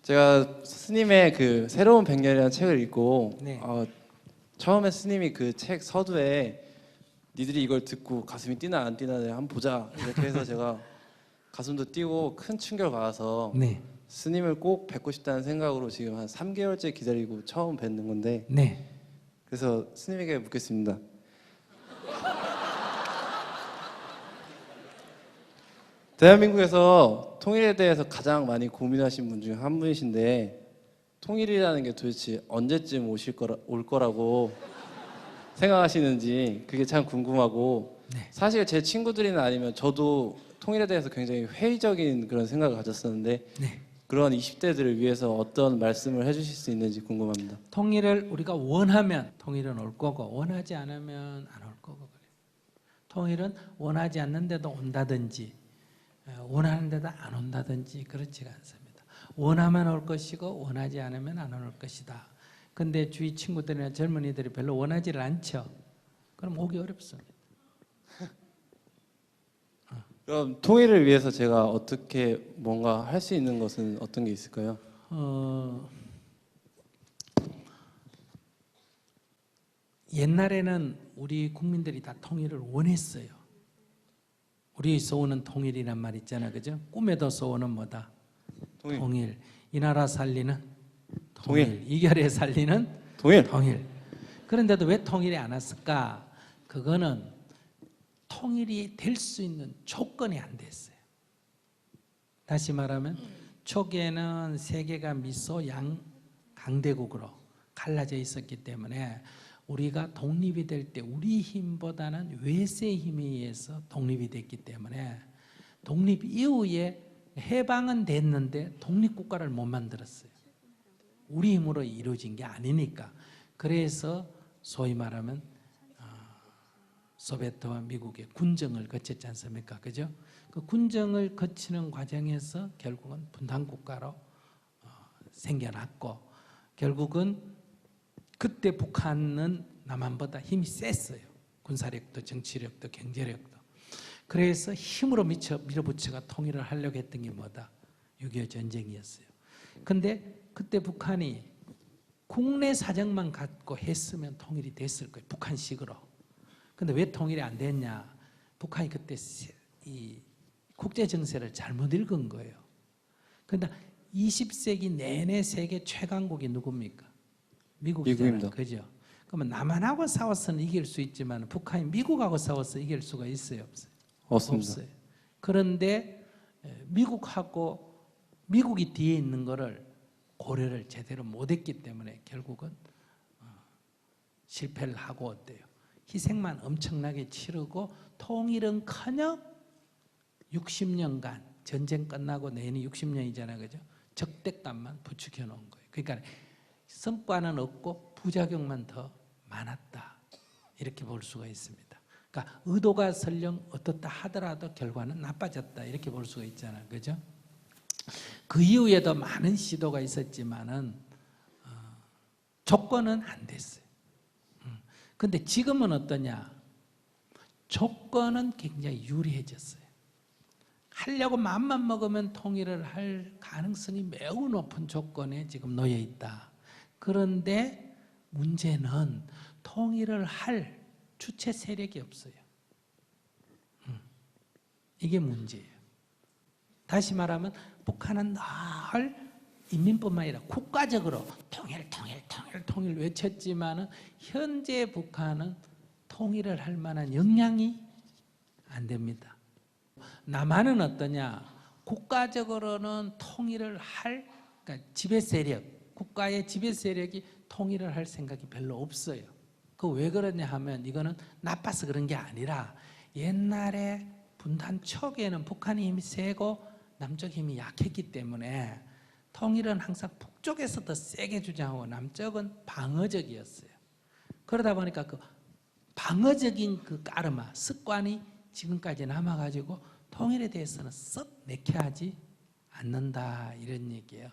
제가 스님의 그 새로운 백년이라는 책을 읽고 네. 처음에 스님이 그 책 서두에 니들이 이걸 듣고 가슴이 뛰나 안 뛰나 한번 보자 이렇게 해서 제가 가슴도 뛰고 큰 충격을 받아서 네. 스님을 꼭 뵙고 싶다는 생각으로 지금 한 3개월째 기다리고 처음 뵙는 건데 네. 그래서 스님에게 묻겠습니다. 대한민국에서 통일에 대해서 가장 많이 고민하신 분 중에 한 분이신데 통일이라는 게 도대체 언제쯤 올 거라고 생각하시는지 그게 참 궁금하고 네. 사실 제 친구들이나 아니면 저도 통일에 대해서 굉장히 회의적인 그런 생각을 가졌었는데 네. 그런 20대들을 위해서 어떤 말씀을 해주실 수 있는지 궁금합니다. 통일을 우리가 원하면 통일은 올 거고 원하지 않으면 안 올 거고 그래요. 통일은 원하지 않는데도 온다든지 원하는데도 안 온다든지 그렇지가 않습니다. 원하면 올 것이고 원하지 않으면 안 올 것이다. 근데 주위 친구들이나 젊은이들이 별로 원하지를 않죠. 그럼 오기 어렵습니다. 그럼 통일을 위해서 제가 어떻게 뭔가 할 수 있는 것은 어떤 게 있을까요? 옛날에는 우리 국민들이 다 통일을 원했어요. 우리 소원은 통일이란 말 있잖아요. 그죠? 꿈에도 소원은 뭐다? 통일. 이 나라 살리는 통일. 이 결에 살리는 통일. 그런데도 왜 통일이 안 왔을까? 그거는 통일이 될 수 있는 조건이 안 됐어요. 다시 말하면 초기에는 세계가 미소 강대국으로 갈라져 있었기 때문에 우리가 독립이 될 때 우리 힘보다는 외세의 힘에 의해서 독립이 됐기 때문에 독립 이후에 해방은 됐는데 독립국가를 못 만들었어요. 우리 힘으로 이루어진 게 아니니까. 그래서 소위 말하면 소비에트와 미국의 군정을 거쳤지 않습니까? 그죠? 그 군정을 거치는 과정에서 결국은 분단국가로 생겨났고 결국은 그때 북한은 남한보다 힘이 셌어요. 군사력도 정치력도 경제력도. 그래서 힘으로 밀어붙여가 통일을 하려고 했던 게 뭐다? 6.25 전쟁이었어요. 근데 그때 북한이 국내 사정만 갖고 했으면 통일이 됐을 거예요. 북한식으로. 근데 왜 통일이 안 됐냐? 북한이 그때 이 국제 정세를 잘못 읽은 거예요. 근데 20세기 내내 세계 최강국이 누굽니까? 미국이잖아요. 그죠? 그러면 남한하고 싸워서는 이길 수 있지만 북한이 미국하고 싸워서 이길 수가 있어요? 없어요? 없어요. 그런데 미국이 뒤에 있는 거를 고려를 제대로 못했기 때문에 결국은 실패를 하고 어때요? 희생만 엄청나게 치르고 통일은커녕 60년간 전쟁 끝나고 내년이 60년이잖아요. 그죠? 적대감만 부추겨 놓은 거예요. 그러니까 성과는 없고 부작용만 더 많았다. 이렇게 볼 수가 있습니다. 그러니까 의도가 설령 어떻다 하더라도 결과는 나빠졌다. 이렇게 볼 수가 있잖아요. 그죠? 그 이후에도 많은 시도가 있었지만은 조건은 안 됐어요. 근데 지금은 어떠냐? 조건은 굉장히 유리해졌어요. 하려고 마음만 먹으면 통일을 할 가능성이 매우 높은 조건에 지금 놓여 있다. 그런데 문제는 통일을 할 주체 세력이 없어요. 이게 문제예요. 다시 말하면 북한은 늘 인민뿐만 아니라 국가적으로 통일 외쳤지만은 현재 북한은 통일을 할 만한 역량이 안 됩니다. 남한은 어떠냐? 국가적으로는 통일을 할 그러니까 지배 세력, 국가의 지배 세력이 통일을 할 생각이 별로 없어요. 그 왜 그러냐 하면 이거는 나빠서 그런 게 아니라 옛날에 분단 초기에는 북한의 힘이 세고 남쪽 힘이 약했기 때문에 통일은 항상 북쪽에서 더 세게 주장하고 남쪽은 방어적이었어요. 그러다 보니까 그 방어적인 그 까르마, 습관이 지금까지 남아가지고 통일에 대해서는 썩 매캐하지 않는다 이런 얘기예요.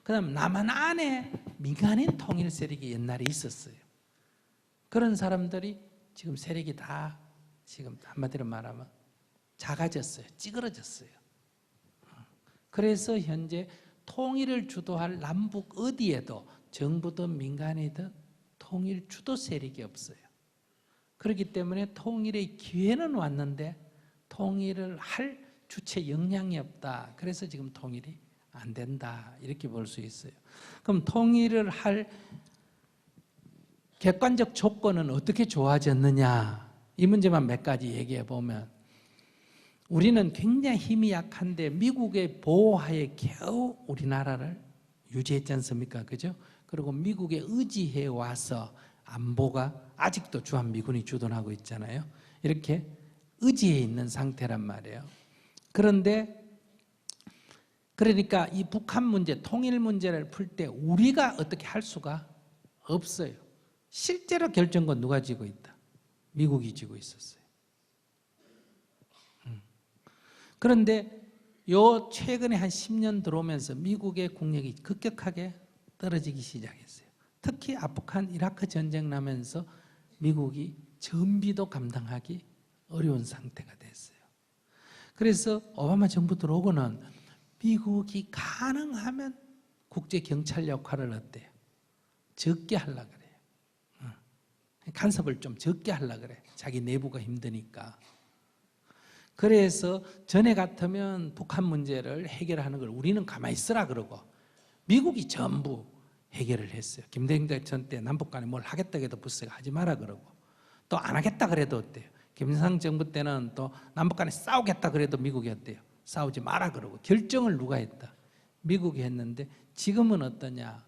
그 다음 남한 안에 민간인 통일 세력이 옛날에 있었어요. 그런 사람들이 지금 세력이 다 지금 한마디로 말하면 작아졌어요. 찌그러졌어요. 그래서 현재 통일을 주도할 남북 어디에도 정부든 민간이든 통일 주도 세력이 없어요. 그렇기 때문에 통일의 기회는 왔는데 통일을 할 주체 역량이 없다. 그래서 지금 통일이 안 된다. 이렇게 볼 수 있어요. 그럼 통일을 할 객관적 조건은 어떻게 좋아졌느냐? 이 문제만 몇 가지 얘기해 보면 우리는 굉장히 힘이 약한데 미국의 보호하에 겨우 우리나라를 유지했지 않습니까? 그죠? 그리고 미국에 의지해 와서 안보가 아직도 주한미군이 주둔하고 있잖아요. 이렇게 의지해 있는 상태란 말이에요. 그런데 그러니까 이 북한 문제, 통일 문제를 풀 때 우리가 어떻게 할 수가 없어요. 실제로 결정권 누가 쥐고 있다? 미국이 쥐고 있었어요. 그런데 요 최근에 한 10년 들어오면서 미국의 국력이 급격하게 떨어지기 시작했어요. 특히 아프간 이라크 전쟁 나면서 미국이 전비도 감당하기 어려운 상태가 됐어요. 그래서 오바마 정부 들어오고는 미국이 가능하면 국제 경찰 역할을 어때요? 적게 하려고 그래요. 간섭을 좀 적게 하려고 그래. 자기 내부가 힘드니까. 그래서 전에 같으면 북한 문제를 해결하는 걸 우리는 가만히 있으라 그러고 미국이 전부 해결을 했어요. 김대중 대통령 때 남북 간에 뭘 하겠다 해도 부스가 하지 마라 그러고 또 안 하겠다 그래도 어때요? 김일성 정부 때는 또 남북 간에 싸우겠다 그래도 미국이 어때요? 싸우지 마라 그러고 결정을 누가 했다? 미국이 했는데 지금은 어떠냐?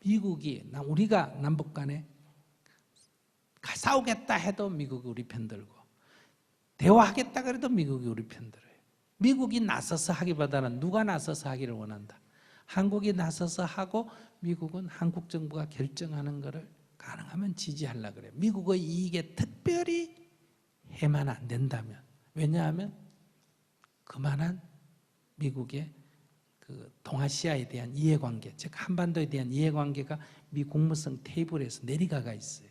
미국이 우리가 남북 간에 싸우겠다 해도 미국이 우리 편 들고 대화하겠다 그래도 미국이 우리 편 들어요. 미국이 나서서 하기보다는 누가 나서서 하기를 원한다. 한국이 나서서 하고 미국은 한국 정부가 결정하는 것을 가능하면 지지하려고 그래요. 미국의 이익에 특별히 해만 안 된다면. 왜냐하면 그만한 미국의 그 동아시아에 대한 이해관계, 즉 한반도에 대한 이해관계가 미 국무성 테이블에서 내려가 있어요.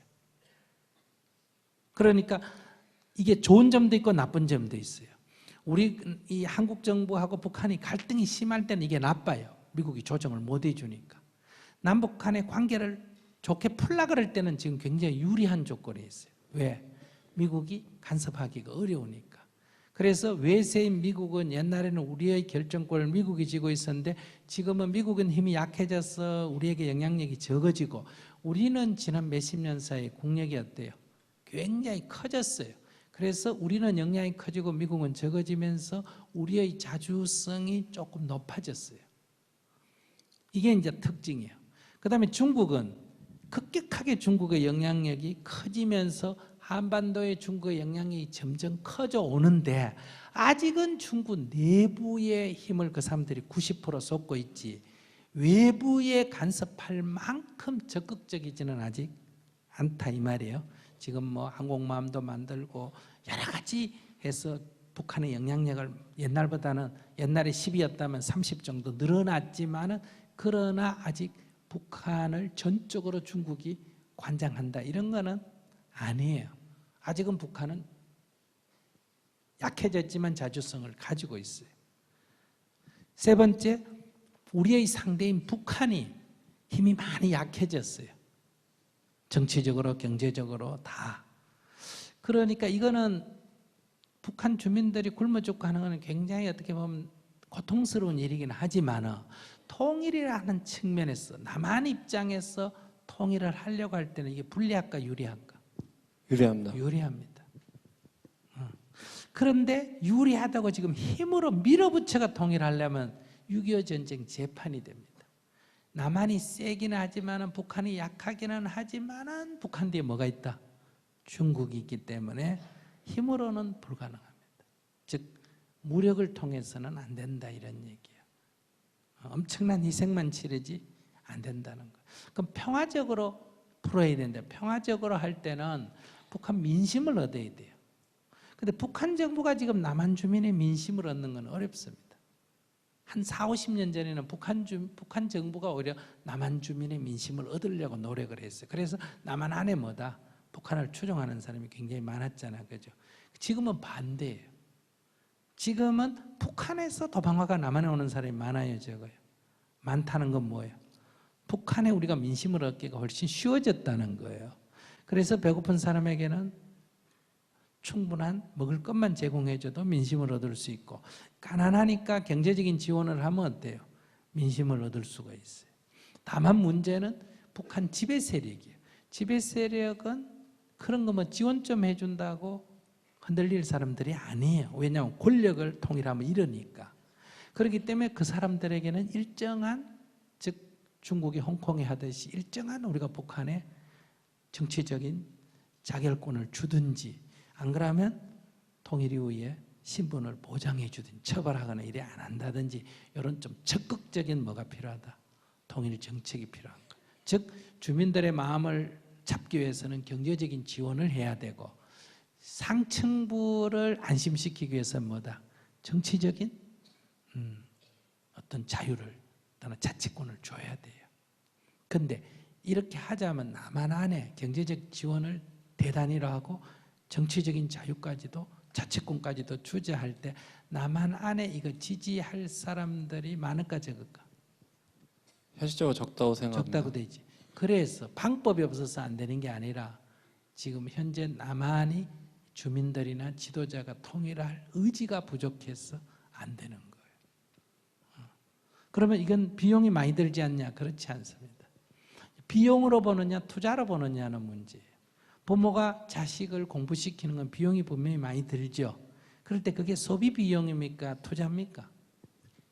그러니까 이게 좋은 점도 있고 나쁜 점도 있어요. 우리 이 한국 정부하고 북한이 갈등이 심할 때는 이게 나빠요. 미국이 조정을 못 해주니까. 남북 간의 관계를 좋게 풀라 그럴 때는 지금 굉장히 유리한 조건이 있어요. 왜? 미국이 간섭하기가 어려우니까. 그래서 외세인 미국은 옛날에는 우리의 결정권을 미국이 쥐고 있었는데 지금은 미국은 힘이 약해져서 우리에게 영향력이 적어지고 우리는 지난 몇십 년 사이 국력이 어때요? 굉장히 커졌어요. 그래서 우리는 영향이 커지고 미국은 적어지면서 우리의 자주성이 조금 높아졌어요. 이게 이제 특징이에요. 그 다음에 중국은 급격하게 중국의 영향력이 커지면서 한반도의 중국의 영향력이 점점 커져 오는데 아직은 중국 내부의 힘을 그 사람들이 90% 쏟고 있지 외부에 간섭할 만큼 적극적이지는 아직 않다 이 말이에요. 지금 뭐 항공모함도 만들고 여러 가지 해서 북한의 영향력을 옛날보다는 옛날에 10이었다면 30 정도 늘어났지만은 그러나 아직 북한을 전적으로 중국이 관장한다 이런 거는 아니에요. 아직은 북한은 약해졌지만 자주성을 가지고 있어요. 세 번째, 우리의 상대인 북한이 힘이 많이 약해졌어요. 정치적으로 경제적으로 다. 그러니까 이거는 북한 주민들이 굶어 죽고 하는 것은 굉장히 어떻게 보면 고통스러운 일이긴 하지만 통일이라는 측면에서 남한 입장에서 통일을 하려고 할 때는 이게 불리할까 유리할까? 유리합니다. 유리합니다. 그런데 유리하다고 지금 힘으로 밀어붙여가 통일하려면 6.25 전쟁 재판이 됩니다. 남한이 세기는 하지만 북한이 약하기는 하지만 북한 뒤에 뭐가 있다? 중국이 있기 때문에 힘으로는 불가능합니다. 즉 무력을 통해서는 안 된다 이런 얘기예요. 엄청난 희생만 치르지 안 된다는 거. 그럼 평화적으로 풀어야 되는데 평화적으로 할 때는 북한 민심을 얻어야 돼요. 근데 북한 정부가 지금 남한 주민의 민심을 얻는 건 어렵습니다. 한 40, 50년 전에는 북한 정부가 오히려 남한 주민의 민심을 얻으려고 노력을 했어요. 그래서 남한 안에 뭐다? 북한을 추종하는 사람이 굉장히 많았잖아요. 그죠? 지금은 반대예요. 지금은 북한에서 도방화가 남한에 오는 사람이 많아요, 적어요. 많다는 건 뭐예요? 북한에 우리가 민심을 얻기가 훨씬 쉬워졌다는 거예요. 그래서 배고픈 사람에게는 충분한 먹을 것만 제공해줘도 민심을 얻을 수 있고, 가난하니까 경제적인 지원을 하면 어때요? 민심을 얻을 수가 있어요. 다만 문제는 북한 지배 세력이에요. 지배 세력은 그런 거 뭐 지원 좀 해준다고 흔들릴 사람들이 아니에요. 왜냐하면 권력을 통일하면 이러니까. 그렇기 때문에 그 사람들에게는 일정한, 즉 중국이 홍콩에 하듯이 일정한 우리가 북한에 정치적인 자결권을 주든지, 안 그러면 통일 이후에 신분을 보장해 주든지 처벌하거나 이래 안 한다든지, 이런 좀 적극적인 뭐가 필요하다. 통일 정책이 필요한 거예요. 즉 주민들의 마음을 잡기 위해서는 경제적인 지원을 해야 되고, 상층부를 안심시키기 위해서는 뭐다? 정치적인 어떤 자유를, 또는 자치권을 줘야 돼요. 근데 이렇게 하자면 남한 안에 경제적 지원을 대단히로 하고 정치적인 자유까지도, 자치권까지도 주재할 때 남한 안에 이거 지지할 사람들이 많을까 적을까? 현실적으로 적다고 생각합니다. 적다고 되지. 그래서 방법이 없어서 안 되는 게 아니라 지금 현재 남한이 주민들이나 지도자가 통일할 의지가 부족해서 안 되는 거예요. 그러면 이건 비용이 많이 들지 않냐? 그렇지 않습니다. 비용으로 보느냐 투자로 보느냐는 문제예요. 부모가 자식을 공부시키는 건 비용이 분명히 많이 들죠. 그럴 때 그게 소비 비용입니까? 투자입니까?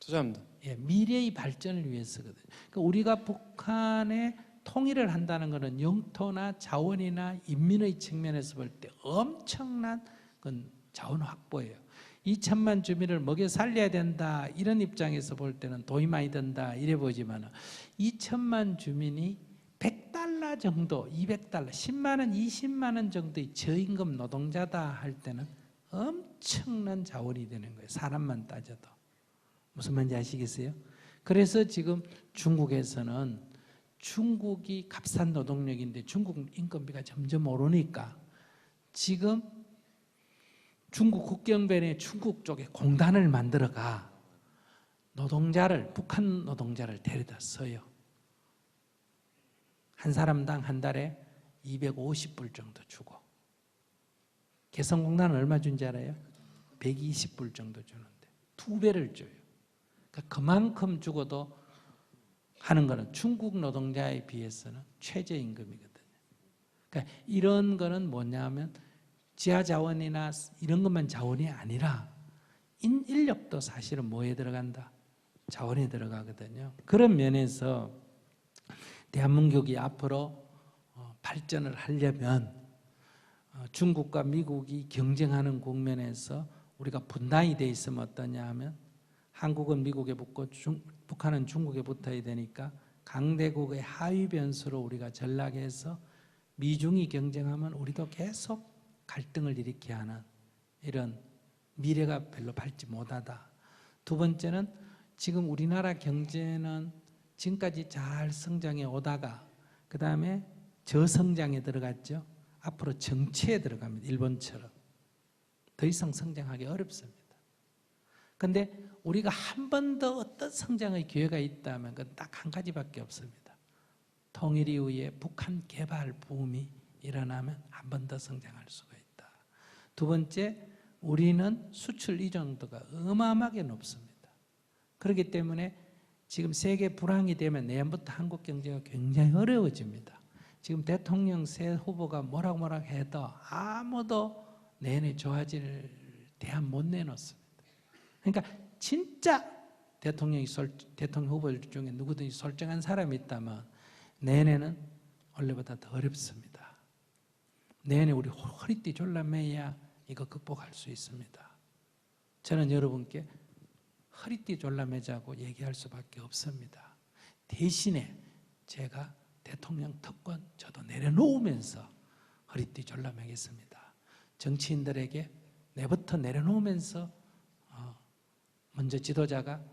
투자합니다. 예, 미래의 발전을 위해서거든요. 그러니까 우리가 북한에 통일을 한다는 것은 영토나 자원이나 인민의 측면에서 볼 때 엄청난 건 자원 확보예요. 2천만 주민을 먹여 살려야 된다, 이런 입장에서 볼 때는 돈이 많이 든다 이래 보지만, 2천만 주민이 100달러 정도, 200달러, 10만 원, 20만 원 정도의 저임금 노동자다 할 때는 엄청난 자원이 되는 거예요. 사람만 따져도. 무슨 말인지 아시겠어요? 그래서 지금 중국에서는, 중국이 값싼 노동력인데 중국 인건비가 점점 오르니까 지금 중국 국경변에 중국 쪽에 공단을 만들어가 노동자를, 북한 노동자를 데려다 써요. 한 사람당 한 달에 250불 정도 주고, 개성공단은 얼마 준지 알아요? 120불 정도 주는데 2배를 줘요. 그러니까 그만큼 주고도 하는 거는 중국 노동자에 비해서는 최저임금이거든요. 그러니까 이런 거는 뭐냐면 지하 자원이나 이런 것만 자원이 아니라 인력도 사실은 뭐에 들어간다? 자원에 들어가거든요. 그런 면에서 대한민국이 앞으로 발전을 하려면 중국과 미국이 경쟁하는 국면에서 우리가 분단이 돼 있으면 어떠냐 하면, 한국은 미국에 붙고 북한은 중국에 붙어야 되니까 강대국의 하위 변수로 우리가 전락해서 미중이 경쟁하면 우리도 계속 갈등을 일으켜야 하는 이런 미래가 별로 밝지 못하다. 두 번째는 지금 우리나라 경제는 지금까지 잘 성장해 오다가 그 다음에 저성장에 들어갔죠. 앞으로 정체에 들어갑니다. 일본처럼. 더 이상 성장하기 어렵습니다. 그런데 우리가 한 번 더 어떤 성장의 기회가 있다면 그건 딱 한 가지밖에 없습니다. 통일 이후에 북한 개발 붐이 일어나면 한 번 더 성장할 수가 있다. 두 번째, 우리는 수출 의존도가 어마어마하게 높습니다. 그렇기 때문에 지금 세계 불황이 되면 내년부터 한국 경제가 굉장히 어려워집니다. 지금 대통령 새 후보가 뭐라고 해도 아무도 내년에 좋아질 대안 못 내놓습니다. 그러니까 진짜 대통령 후보 중에 누구든지 솔직한 사람이 있다면 내년에는 원래보다 더 어렵습니다. 내년에 우리 허리띠 졸라매야 이거 극복할 수 있습니다. 저는 여러분께 허리띠 졸라매자고 얘기할 수밖에 없습니다. 대신에 제가 대통령 특권 저도 내려놓으면서 허리띠 졸라매겠습니다. 정치인들에게 내부터 내려놓으면서 먼저 지도자가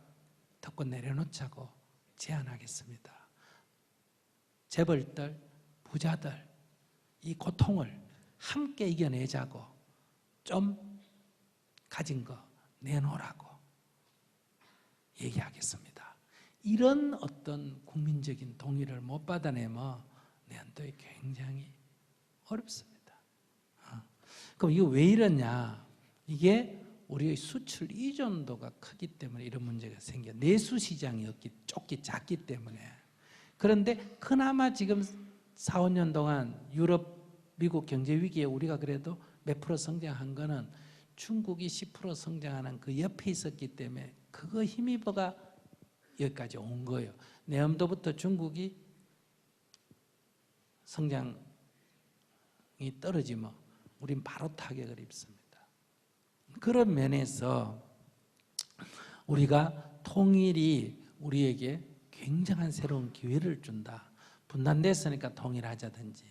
특권 내려놓자고 제안하겠습니다. 재벌들, 부자들 이 고통을 함께 이겨내자고 좀 가진 거 내놓으라고 얘기하겠습니다. 이런 어떤 국민적인 동의를 못 받아내면 내한도에 굉장히 어렵습니다. 그럼 이거 왜 이러냐? 이게 우리의 수출 의존도가 크기 때문에 이런 문제가 생겨. 내수 시장이 좁기 작기 때문에. 그런데 그나마 지금 4, 5년 동안 유럽, 미국 경제 위기에 우리가 그래도 몇 프로 성장한 거는 중국이 10% 성장하는 그 옆에 있었기 때문에 그거 힘입어가 여기까지 온 거예요. 내년도부터 중국이 성장이 떨어지면 우린 바로 타격을 입습니다. 그런 면에서 우리가 통일이 우리에게 굉장한 새로운 기회를 준다. 분단됐으니까 통일하자든지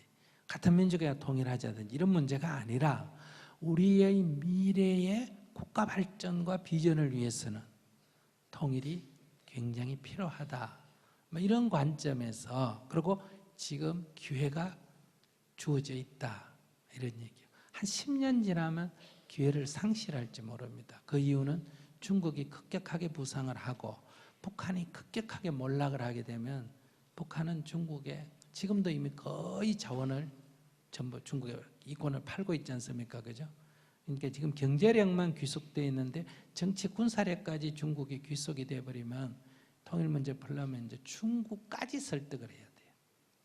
같은 민족이야 통일하자든지 이런 문제가 아니라 우리의 미래의 국가 발전과 비전을 위해서는 통일이 굉장히 필요하다. 이런 관점에서 그리고 지금 기회가 주어져 있다. 이런 얘기예요. 한 10년 지나면 기회를 상실할지 모릅니다. 그 이유는 중국이 급격하게 부상을 하고 북한이 급격하게 몰락을 하게 되면 북한은 중국에 지금도 이미 거의 자원을 전부 중국에 이권을 팔고 있지 않습니까? 그죠? 그러니까 지금 경제력만 귀속되어 있는데 정치 군사력까지 중국이 귀속이 되어버리면 통일 문제 풀려면 이제 중국까지 설득을 해야 돼요.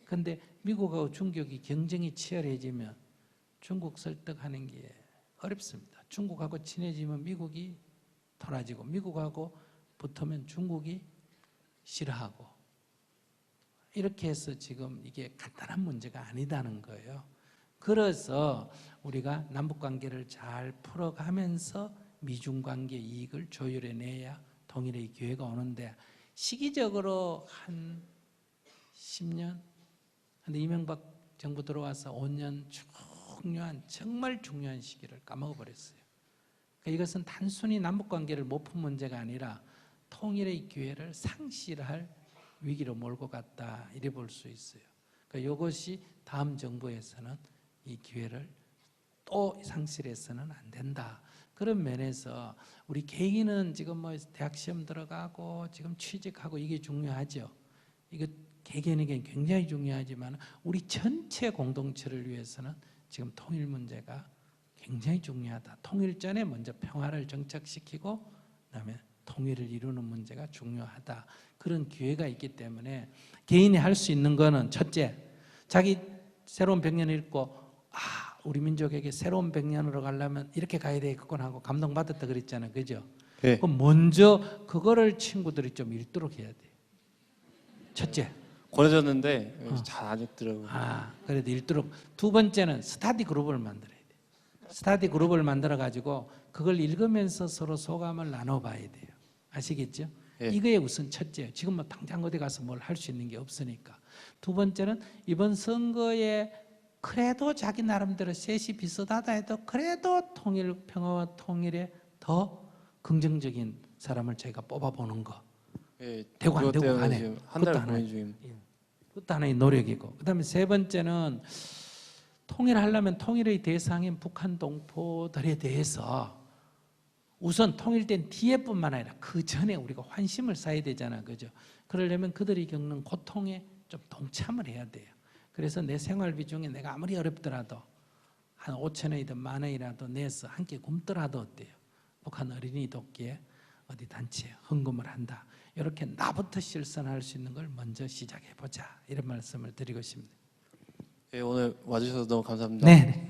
그런데 미국하고 중국이 경쟁이 치열해지면 중국 설득하는 게 어렵습니다. 중국하고 친해지면 미국이 돌아지고 미국하고 붙으면 중국이 싫어하고 이렇게 해서 지금 이게 간단한 문제가 아니다는 거예요. 그래서 우리가 남북관계를 잘 풀어가면서 미중관계 이익을 조율해내야 통일의 기회가 오는데 시기적으로 한 10년 근데 이명박 정부 들어와서 5년 정말 중요한 시기를 까먹어버렸어요. 그러니까 이것은 단순히 남북관계를 못 푼 문제가 아니라 통일의 기회를 상실할 위기로 몰고 갔다 이래 볼 수 있어요. 그러니까 이것이 다음 정부에서는 이 기회를 또 상실해서는 안 된다. 그런 면에서 우리 개인은 지금 뭐 대학 시험 들어가고 지금 취직하고 이게 중요하죠. 이거 개개인에게 굉장히 중요하지만 우리 전체 공동체를 위해서는 지금 통일 문제가 굉장히 중요하다. 통일 전에 먼저 평화를 정착시키고 그다음에 통일을 이루는 문제가 중요하다. 그런 기회가 있기 때문에 개인이 할 수 있는 거는 첫째, 자기 새로운 100년 읽고 우리 민족에게 새로운 100년으로 가려면 이렇게 가야 되겠구나 하고 감동받았다 그랬잖아요. 그죠? 네. 그럼 먼저 그거를 친구들이 좀 읽도록 해야 돼요. 첫째. 권해줬는데 잘 안 읽더라고요. 그래도 읽도록. 두 번째는 스터디 그룹을 만들어야 돼요. 스터디 그룹을 만들어 가지고 그걸 읽으면서 서로 소감을 나눠봐야 돼요. 아시겠죠? 예. 이거에 우선 첫째예요. 지금 뭐 당장 어디 가서 뭘 할 수 있는 게 없으니까. 두 번째는 이번 선거에 그래도 자기 나름대로 셋이 비슷하다 해도 그래도 통일, 평화와 통일에 더 긍정적인 사람을 저희가 뽑아보는 거. 예, 되고 안 되고 간에. 지금 한 달 고민 중입니다. 그것도 하나의 노력이고. 그다음에 세 번째는 통일하려면 통일의 대상인 북한 동포들에 대해서 우선 통일된 뒤에뿐만 아니라 그 전에 우리가 환심을 쌓아야 되잖아, 그죠? 그러려면 그들이 겪는 고통에 좀 동참을 해야 돼요. 그래서 내 생활비 중에 내가 아무리 어렵더라도 한 5,000원이든 10,000원이라도 내서 함께 굶더라도 어때요? 북한 어린이 돕기에 어디 단체에 헌금을 한다. 이렇게 나부터 실천할 수 있는 걸 먼저 시작해 보자. 이런 말씀을 드리고 싶습니다. 예, 오늘 와주셔서 너무 감사합니다. 네.